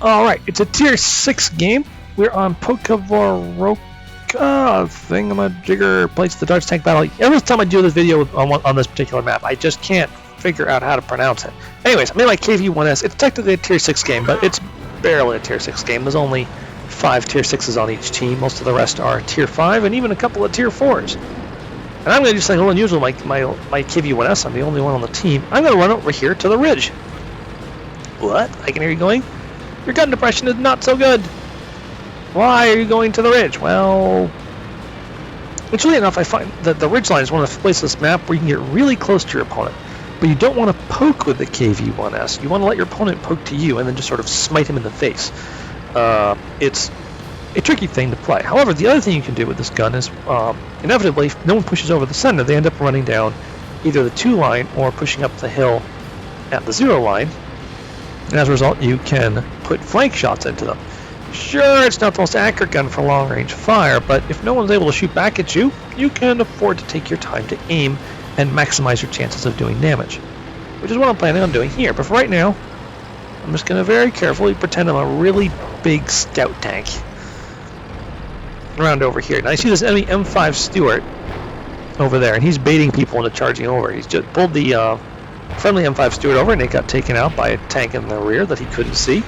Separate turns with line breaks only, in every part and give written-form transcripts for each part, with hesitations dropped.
Alright, it's a tier 6 game. We're on Prokhovora thingamajigger plates the Darts tank battle. Every time I do this video on this particular map, I just can't figure out how to pronounce it. Anyways, I made my KV-1s. It's technically a tier 6 game, but it's barely a tier 6 game. There's only 5 tier 6s on each team. Most of the rest are tier 5 and even a couple of tier 4s. And I'm going to do something a little unusual. My KV-1s, I'm the only one on the team. I'm going to run over here to the ridge. What? I can hear you going? Your gun depression is not so good. Why are you going to the ridge? Well, interestingly enough, I find that the ridge line is one of the places on this map where you can get really close to your opponent. But you don't want to poke with the KV-1s. You want to let your opponent poke to you and then just sort of smite him in the face. It's a tricky thing to play. However, the other thing you can do with this gun is, inevitably, if no one pushes over the center, they end up running down either the 2 line or pushing up the hill at the 0 line. And as a result, you can put flank shots into them. Sure, it's not the most accurate gun for long-range fire, but if no one's able to shoot back at you, you can afford to take your time to aim and maximize your chances of doing damage, which is what I'm planning on doing here. But for right now, I'm just going to very carefully pretend I'm a really big scout tank around over here. Now I see this enemy M5 Stewart over there, and he's baiting people into charging over. He's just pulled the friendly M5 Stewart over, and it got taken out by a tank in the rear that he couldn't see.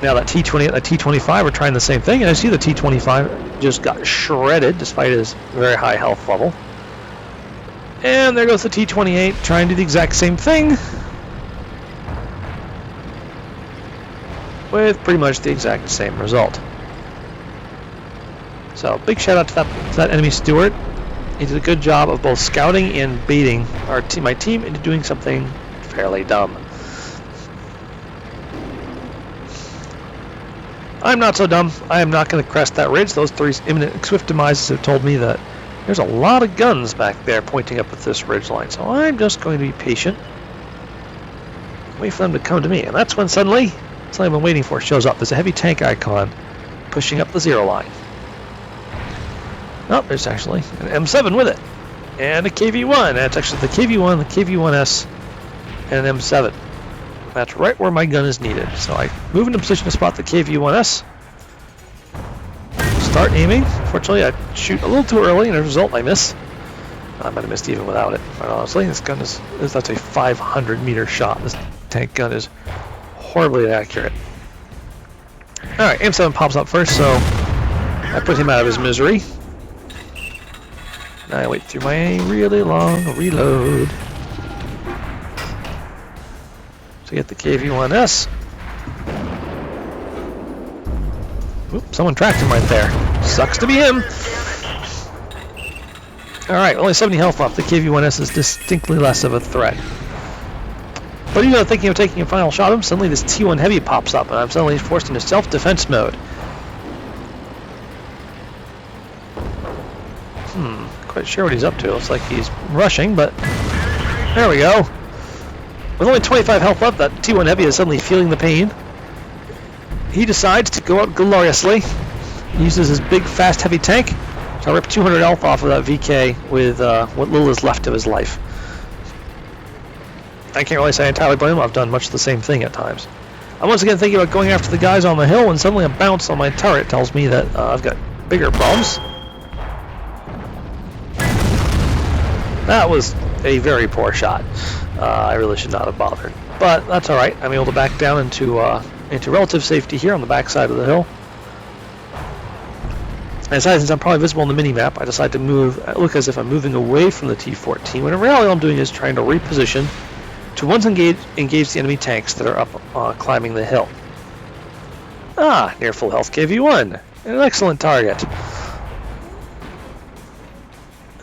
Now that T-20 and the T-25 are trying the same thing, and I see the T-25 just got shredded despite his very high health level. And there goes the T-28 trying to do the exact same thing with pretty much the exact same result. So big shout out to that enemy Stewart. He did a good job of both scouting and baiting my team into doing something fairly dumb. I'm not so dumb. I am not going to crest that ridge. Those 3 imminent swift demises have told me that there's a lot of guns back there pointing up at this ridge line. So I'm just going to be patient. Wait for them to come to me. And that's when suddenly, something I've been waiting for shows up. There's a heavy tank icon pushing up the 0 line. Oh, there's actually an M7 with it. And a KV-1. That's actually the KV-1, the KV-1s, and an M7. That's right where my gun is needed. So I move into position to spot the KV-1s. Start aiming. Fortunately, I shoot a little too early, and as a result, I miss. I might have missed even without it. But honestly, this gun that's a 500-meter shot. This tank gun is horribly inaccurate. Alright, M7 pops up first, so I put him out of his misery. Now I wait through my really long reload to get the KV-1s. Oop, someone tracked him right there. Sucks to be him. Alright, only 70 health left. The KV-1s is distinctly less of a threat. But even though thinking of taking a final shot at him, suddenly this T1 Heavy pops up, and I'm suddenly forced into self-defense mode. Quite sure what he's up to. Looks like he's rushing, but there we go. With only 25 health left, that T1 Heavy is suddenly feeling the pain. He decides to go out gloriously. He uses his big, fast, heavy tank to rip 200 health off of that VK with what little is left of his life. I can't really say I entirely blame him. I've done much the same thing at times. I'm once again thinking about going after the guys on the hill when suddenly a bounce on my turret tells me that I've got bigger problems. That was a very poor shot. I really should not have bothered, but that's all right. I'm able to back down into relative safety here on the back side of the hill. And since I'm probably visible on the mini-map, I decide to move, look as if I'm moving away from the T-14, when in reality all I'm doing is trying to reposition to once engage the enemy tanks that are up climbing the hill. Ah, near full health KV-1, an excellent target.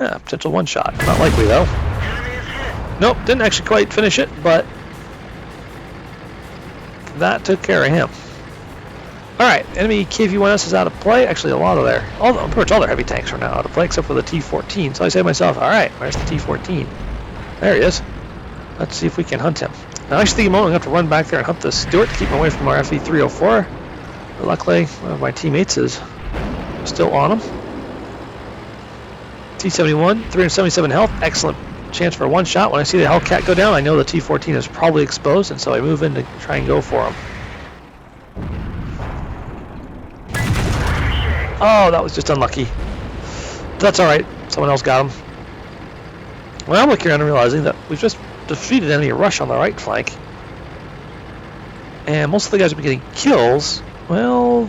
Yeah, potential one-shot. Not likely, though. Nope, didn't actually quite finish it, but that took care of him. Alright, enemy KV-1s is out of play. Actually, a lot of pretty much all their heavy tanks are now out of play, except for the T-14. So I say to myself, alright, where's the T-14? There he is. Let's see if we can hunt him. Now, I actually think I'm going to have to run back there and hunt the Stewart to keep him away from our FE-304. But luckily, one of my teammates is still on him. T-71, 377 health, excellent chance for a one shot. When I see the Hellcat go down, I know the T-14 is probably exposed, and so I move in to try and go for him. Oh, that was just unlucky. That's alright. Someone else got him. Well, I'm looking around and realizing that we've just defeated enemy rush on the right flank. And most of the guys have been getting kills. Well,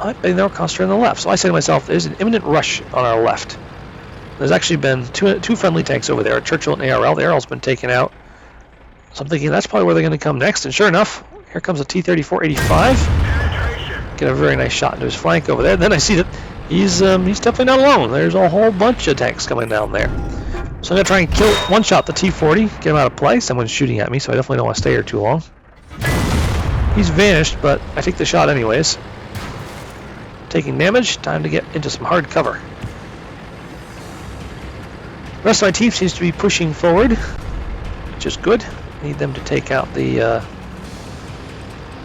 I think they're concentrating on the left. So I say to myself, there's an imminent rush on our left. There's actually been two friendly tanks over there, Churchill and ARL. The ARL's been taken out. So I'm thinking that's probably where they're going to come next. And sure enough, here comes a T-34-85. Get a very nice shot into his flank over there. Then I see that he's definitely not alone. There's a whole bunch of tanks coming down there. So I'm going to try and kill one-shot the T-40, get him out of play. Someone's shooting at me, so I definitely don't want to stay here too long. He's vanished, but I take the shot anyways. Taking damage, time to get into some hard cover. The rest of my team seems to be pushing forward, which is good. Need them to take out the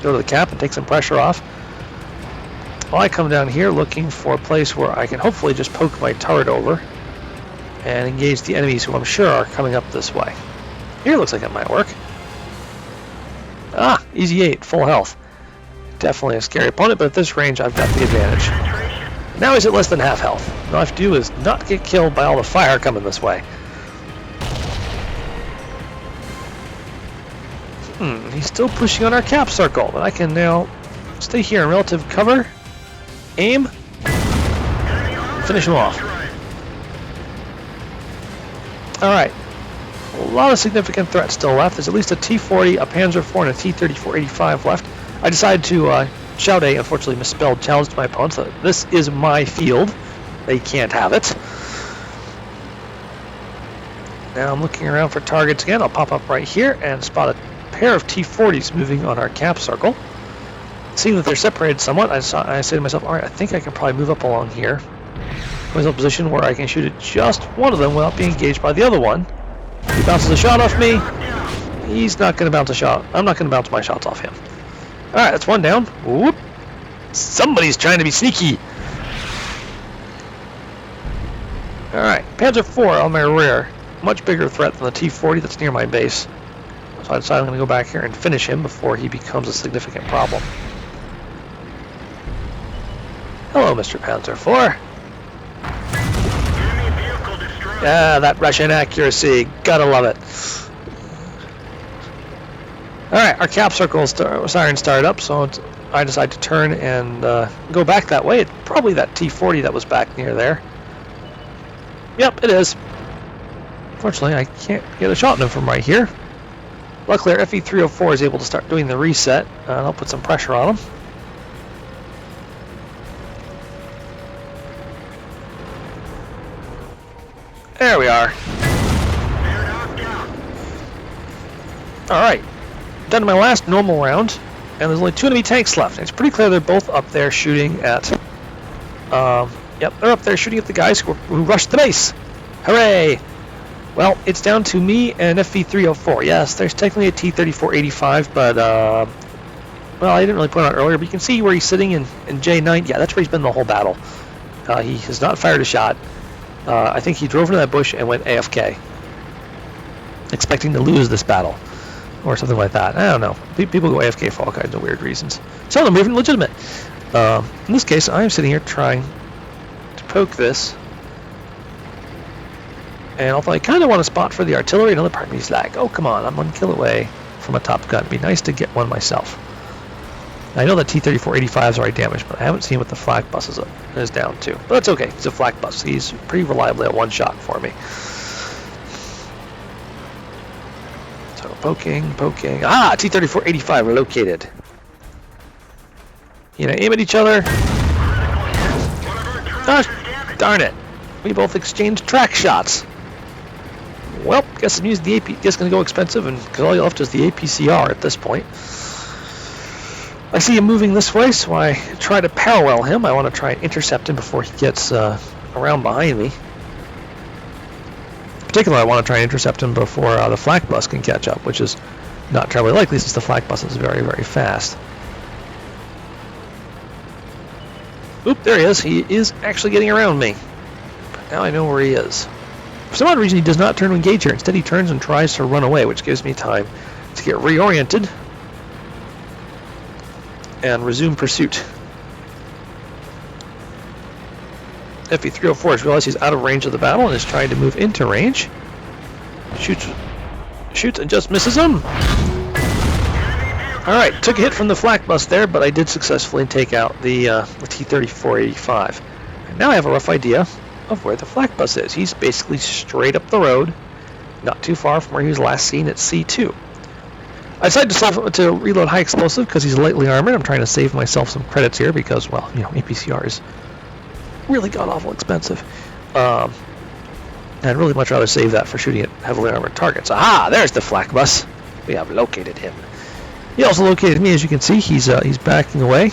go to the cap and take some pressure off. Well, I come down here looking for a place where I can hopefully just poke my turret over and engage the enemies who I'm sure are coming up this way. Here looks like it might work. Ah, easy 8, full health. Definitely a scary opponent, but at this range I've got the advantage. Now he's at less than half health. All I have to do is not get killed by all the fire coming this way. He's still pushing on our cap circle, but I can now stay here in relative cover, aim, finish him off. Alright, a lot of significant threats still left. There's at least a T-40, a Panzer IV, and a T-34-85 left. I decided to shout a, unfortunately misspelled, challenge to my opponents that this is my field. They can't have it. Now I'm looking around for targets again. I'll pop up right here and spot a pair of T-40s moving on our cap circle. Seeing that they're separated somewhat, I say to myself, alright, I think I can probably move up along here. There's a position where I can shoot at just one of them without being engaged by the other one. He bounces a shot off me. He's not going to bounce a shot. I'm not going to bounce my shots off him. Alright, that's one down. Whoop. Somebody's trying to be sneaky. Alright, Panzer IV on my rear. Much bigger threat than the T-40 that's near my base. So I decided I'm going to go back here and finish him before he becomes a significant problem. Hello, Mr. Panzer IV. Yeah, that Russian accuracy. Gotta love it. Alright, our cap circle siren started up, so I decided to turn and go back that way. It's probably that T-40 that was back near there. Yep, it is. Unfortunately, I can't get a shot on him from right here. Luckily, our FE-304 is able to start doing the reset, and I'll put some pressure on him. There we are. Alright, done my last normal round, and there's only 2 enemy tanks left. It's pretty clear they're both up there shooting at... yep, they're up there shooting at the guys who rushed the base. Hooray! Well, it's down to me and FE-304. Yes, there's technically a T-34-85, but, well, I didn't really point out earlier, but you can see where he's sitting in J9. Yeah, that's where he's been the whole battle. He has not fired a shot. I think he drove into that bush and went AFK, expecting to lose this battle, or something like that. I don't know. People go AFK for all kinds of weird reasons. Some of them are even legitimate. In this case, I'm sitting here trying to poke this. And although I kind of want a spot for the artillery, another part of me is like, oh, come on, I'm 1 kill away from a top gun. It'd be nice to get one myself. I know that T-34-85 is already damaged, but I haven't seen what the flak bus is down to. But that's okay. He's a flak bus. He's pretty reliably at 1 shot for me. So poking. Ah, T-34-85 relocated. You know, aim at each other. Ah, darn it. We both exchanged track shots. Well, guess I'm using the AP. Guess going to go expensive, and because all you left is the APCR at this point. I see him moving this way, so I try to parallel him. I want to try and intercept him before he gets around behind me. Particularly, I want to try and intercept him before the flak bus can catch up, which is not terribly likely since the flak bus is very, very fast. Oop, there he is. He is actually getting around me. But now I know where he is. For some odd reason, he does not turn to engage here. Instead, he turns and tries to run away, which gives me time to get reoriented and resume pursuit. FE-304 has realized he's out of range of the battle and is trying to move into range. Shoots and just misses him. Alright, took a hit from the flak bus there, but I did successfully take out the T-3485. And now I have a rough idea of where the flak bus is. He's basically straight up the road, not too far from where he was last seen at C2. I decided to reload high explosive because he's lightly armored. I'm trying to save myself some credits here because, well, you know, APCR is really god-awful expensive. And I'd really much rather save that for shooting at heavily armored targets. Aha! There's the flak bus. We have located him. He also located me, as you can see. He's backing away.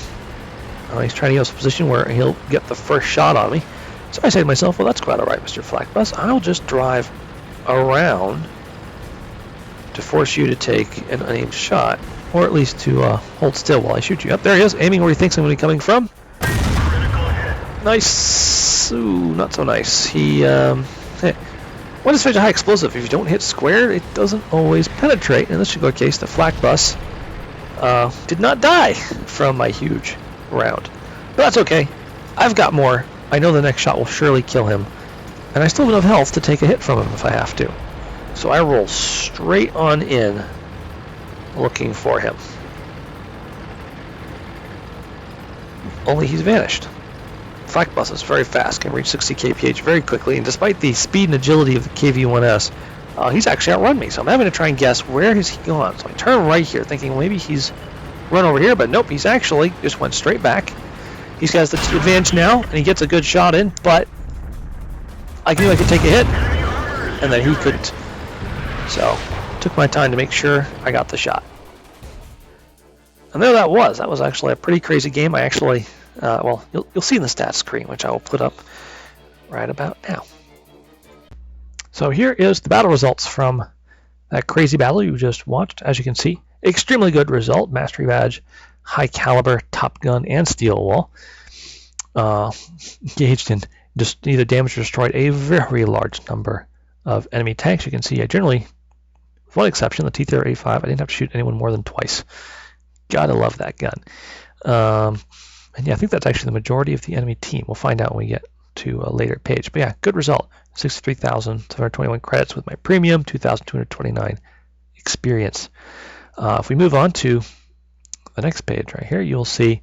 He's trying to get us a position where he'll get the first shot on me. So I say to myself, well, that's quite all right, Mr. Flak Bus. I'll just drive around to force you to take an unaimed shot, or at least to hold still while I shoot you. Up there he is, aiming where he thinks I'm going to be coming from. Nice. Ooh, not so nice. He, what is such a high explosive? If you don't hit square, it doesn't always penetrate. In this particular case, the flak bus did not die from my huge round. But that's okay. I've got more. I know the next shot will surely kill him. And I still have enough health to take a hit from him if I have to. So I roll straight on in, looking for him. Only he's vanished. Flak bus is very fast, can reach 60 kph very quickly, and despite the speed and agility of the KV-1s, he's actually outrun me. So I'm having to try and guess where has he gone. So I turn right here, thinking well, maybe he's run over here, but nope, he's actually just went straight back. He's got the advantage now, and he gets a good shot in, but I knew I could take a hit, and then he couldn't. So took my time to make sure I got the shot. And there that was. That was actually a pretty crazy game. I actually, well, you'll see in the stats screen, which I will put up right about now. So here is the battle results from that crazy battle you just watched. As you can see, extremely good result. Mastery badge, high caliber, top gun, and steel wall. Engaged in just either damaged or destroyed a very large number of enemy tanks. You can see I generally, with one exception, the T-35, I didn't have to shoot anyone more than twice. Gotta love that gun. And yeah, I think that's actually the majority of the enemy team. We'll find out when we get to a later page. But yeah, good result. 63,721 credits with my premium, 2,229 experience. If we move on to the next page right here, you'll see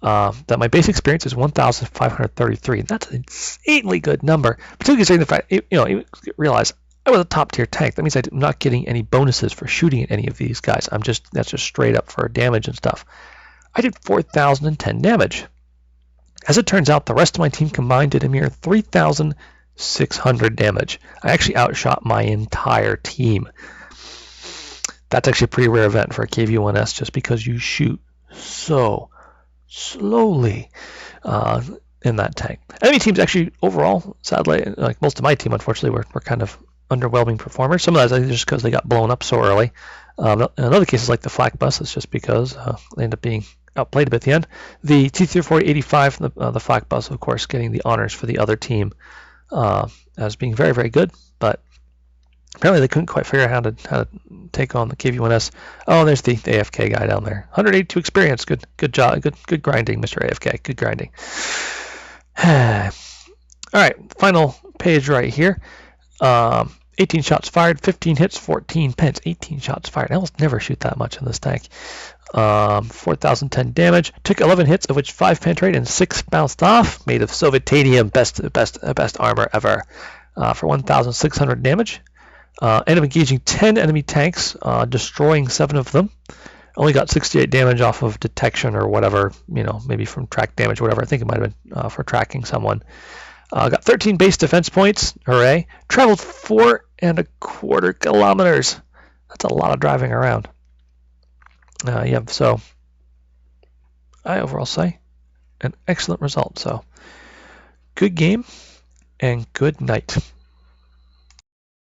that my base experience is 1,533. That's an insanely good number, particularly considering the fact, you realize I was a top tier tank. That means I'm not getting any bonuses for shooting at any of these guys. That's just straight up for damage and stuff. I did 4,010 damage. As it turns out, the rest of my team combined did a mere 3,600 damage. I actually outshot my entire team. That's actually a pretty rare event for a KV-1s, just because you shoot so slowly in that tank. Enemy teams actually overall, sadly, like most of my team, unfortunately, were kind of underwhelming performers. Some of that is just because they got blown up so early. In other cases, like the flak bus, it's just because they end up being outplayed a bit at the end. The T-3485, the flak bus, of course, getting the honors for the other team as being very, very good, but apparently they couldn't quite figure out how to take on the KV-1s. Oh, there's the AFK guy down there. 182 experience. Good job. Good grinding, Mr. AFK. Good grinding. All right, final page right here. 18 shots fired, 15 hits, 14 pence. 18 shots fired. I almost never shoot that much in this tank. 4,010 damage. Took 11 hits, of which 5 penetrated and 6 bounced off. Made of Sovietanium, best armor ever. For 1,600 damage. Ended up engaging 10 enemy tanks, destroying 7 of them. Only got 68 damage off of detection or whatever, maybe from track damage or whatever. I think it might have been for tracking someone. Got 13 base defense points. Hooray. Traveled 4.25 kilometers. That's a lot of driving around. Yeah, so I overall say an excellent result. So good game and good night.